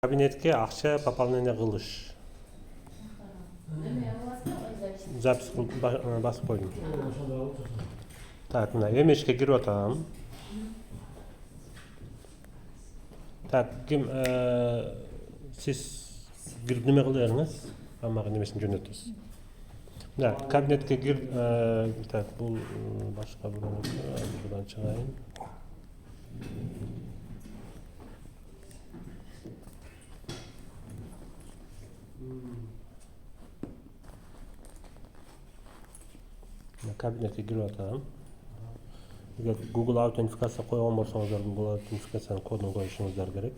Кабинетке акча пополнение кылыш. Запись басып койдум. Так, мына эмешке кирип атам. Так, ким сиз кирип неме кылдыңыз? Мага немесин жөнөтөсүз. Мына кабинетке кир, так, бул башка бурдан чыгайын. Кабинетке кирип атам. Эгер Google аутентификация койгон болсоңуздар, Google аутентификациянын кодун коюшуңуздар керек.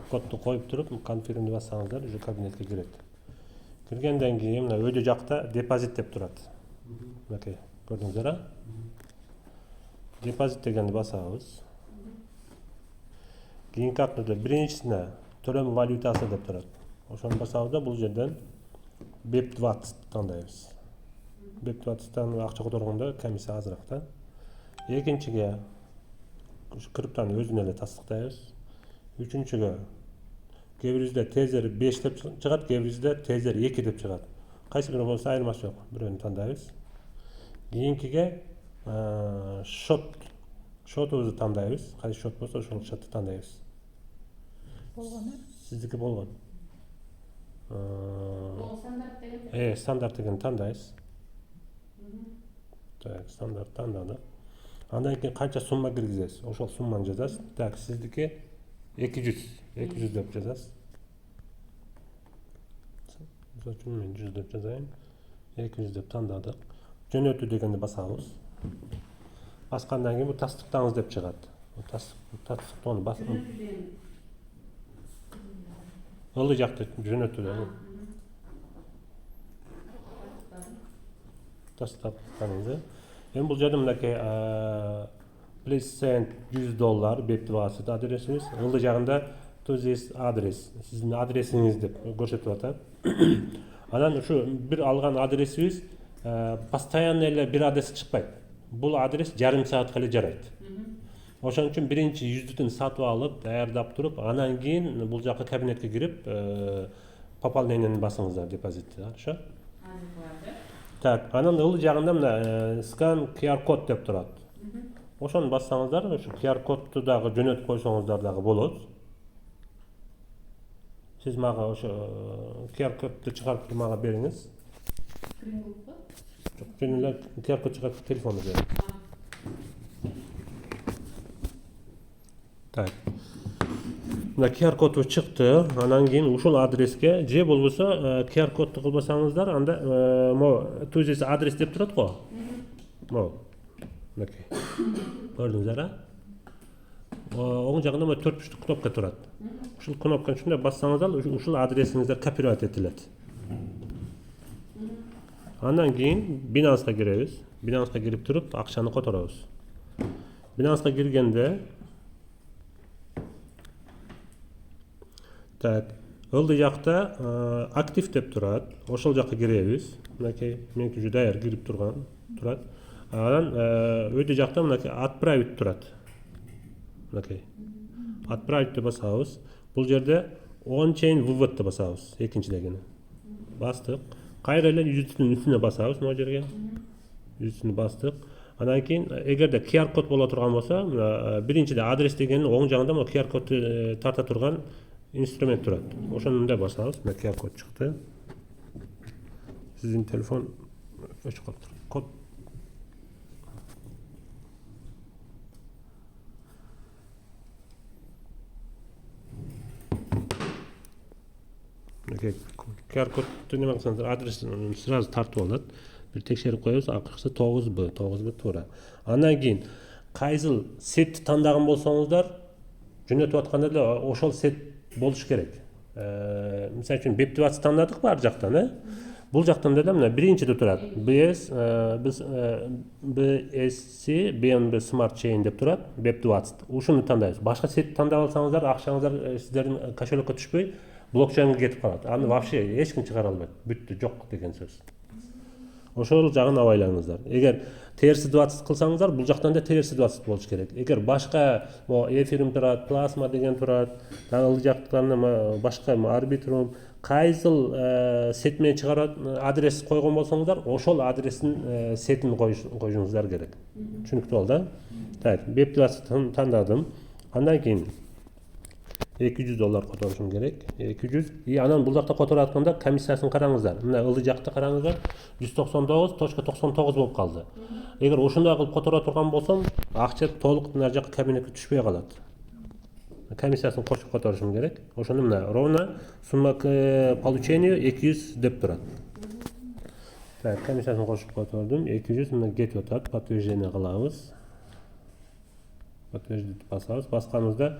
Кодду коюп туруп, конфирмди бассаңыздар, уже кабинетке кирет. Киргенден кийин мына өйдө жакта депозит деп турат. Мынакей, көрдүңүздөр а? Депозит дегенди басабыз. Кийинки акырда биринчисине төлөм валютасы деп турат. Ошону басабыз, бул жерден BEP20 тандайбыз. BEP20тан акча которгондо комиссия азыраак да. Экинчиге криптонун өзүн эле тастыктайбыз. Үчүнчүгө кээ бирибизде тезер 5 деп чыгат, кээ бирибизде тезер 2 деп чыгат. Кайсы бирөө болсо айырмасы жок. Бирөөнү тандайбыз. Кийинкиге шотубузду тандайбыз. Кайсы шот болсо ошол шотду тандайбыз. Болгону? Сиздики болгон. Стандарт деген? Стандарт деген тандайбыз. Так, стандарт тандадык. Андан кийин канча сумма киргизесиз? Ошол сумманы жазасыз. Так, сиздики 200 деп жазасыз. Мисалы үчүн мен 100 деп жазайын. 200 деп тандадык. Жөнөтүү дегенди басабыз. Баскандан кийин бул тастыктаңыз деп чыгат. Тастыктоону басып ылдый жакта жөнөтүүдө. Тастыктаңыз. Эми бул жерде мынакей please send $100 BEP20 адресибиз. Ылдый жагында to this address. Сиздин адресиңиз деп көрсөтүп атат. Анан ушу бир алган адресибиз постоянно эле бир адрес чыкпайт. Бул адрес жарым саатка эле жарайт. Ошон үчүн биринчи 100-төн сатып алып, даярдап туруп, анан кийин бул жакка кабинетке кирип, пополнениени басыңыздар депозитти, ошо. Так, анан ылдый жагында мына scan QR код деп турат. Ошону бассаңыздар, ошо QR кодду дагы жөнөтүп койсоңуздар дагы болот. Сиз мага ошо QR кодду чыгарып мага бериңиз. Жок, жөн эле QR код чыгарып телефонду бериңиз. Так. Мына QR коду чыкты. Анан кийин ушул адреске же болбосо QR кодду кылбасаңыздар, анда to this адрес деп турат го. Могу. Мынакей. Көрдүңүздөр а? Оң жагында 4 буштук кнопка турат. Ушул кнопканы ушундай бассаңыздар, ушул адресиңиздер копировать этилет. Андан кийин Binance'га киребиз. Binance'га кирип туруп, акчаны которобуз. Binance'га киргенде так, ылдый жакта актив деп турат. Ошол жакка киребиз. Мынакей, меники уже даяр кирип турат. Анан өйдө жакта мынакей отправить турат. Мынакей. Отправить деп басабыз. Бул жерде on-chain вывод деп басабыз. Экинчидегини. Бастык. Кайра эле 100-түн үстүнө басабыз могу жерге. 100-түнү бастык. Андан кийин эгерде QR код боло турган болсо, биринчиде адрес дегенин оң жагында могу QR кодду тарта турган инструмент турат. Ошону мындай басабыз. Мына QR код чыкты. Сиздин телефон өчүп калыптыр. Код QR кодду неме кылсаңыздар, адресин сразу тартып алат. Бир текшерип коебуз, акыркысы 9B туура. Андан кийин кайсыл сетти тандаган болсоңуздар, жөнөтүп атканда эле ошол сет болуш керек. Мисалы үчүн BEP20 тандадык бар жактан, Бул жактан деле мына биринчиде турат. BSC BNB Smart Chain деп турат. BEP20. Ушуну тандайбыз. Башка сет тандап алсаңыздар, акчаңыздар сиздердин кошелокко түшпөй, блокчейнге кетип калат. Аны вообще эч ким чыгара албайт. Бүттү, жок деген сөз. Ошол жагын абайлаңыздар. Эгер терси 20 кылсаңыздар, бул жактан да терси 20 болуш керек. Эгер башка эфирим турат, плазма деген турат, ыл жактан башка арбитрум, кайсыл сет менен чыгарат адрес койгон болсоңуздар, ошол адрестин сетин коюшуңуздар керек. Түшүнүктүү болду, да? Так, веб-20 тандадым. Андан кийин $200 которушум керек. 200. И анан бул жакта которуп атканда комиссиясын караңыздар. Мына ылдый жакта караңыздар. 199.99 болуп калды. Эгер ошондой кылып которо турган болсом, акча толук мына жака кабинетке түшпөй калат. Комиссиясын кошуп которушум керек. Ошону мына ровно сумма к получению 200 деп турат. Так, комиссиясын кошуп котордум. 200 мына кетип атат. Подтверждение кылабыз. Подтверждение басабыз. Басканыбызда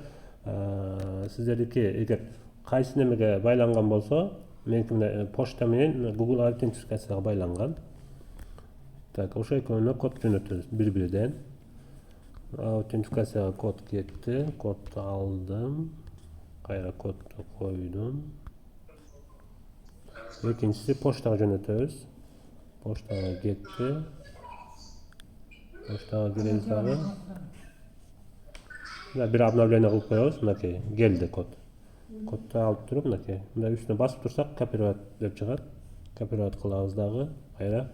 сиздердики эгер кайсы немеге байланган болсо, меники почта менен Google аутентификацияга байланган. Так, ошо экөөнө код жөнөтөбүз бири-бириден. Аутентификацияга код кетти. Кодду алдым. Кайра кодду койдум. Экинчиси почтага жөнөтөбүз. Почтага кетти. Почтага киребиз дагы. Bir обновление кылып коебуз, мынакей келди код. Кодду алып туруп, мынакей мында үстүнө басып турсак, копировать деп чыгат. Копировать кылабыз дагы, кайра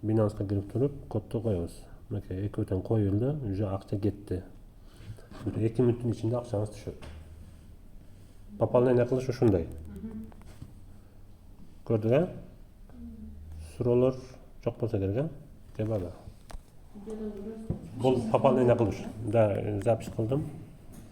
Binance'га кирип туруп, кодду коебуз. Мынакей экөөтөн коюлду, уже акча кетти. 2 мүнөттүн ичинде акчаңыз түшөт. Пополнение кылыш ушундай. Көрдүк, а? Суроолор жок болсо керек, а? Кеп ала. Бул пополнение кылыш. Да, запись кылдым.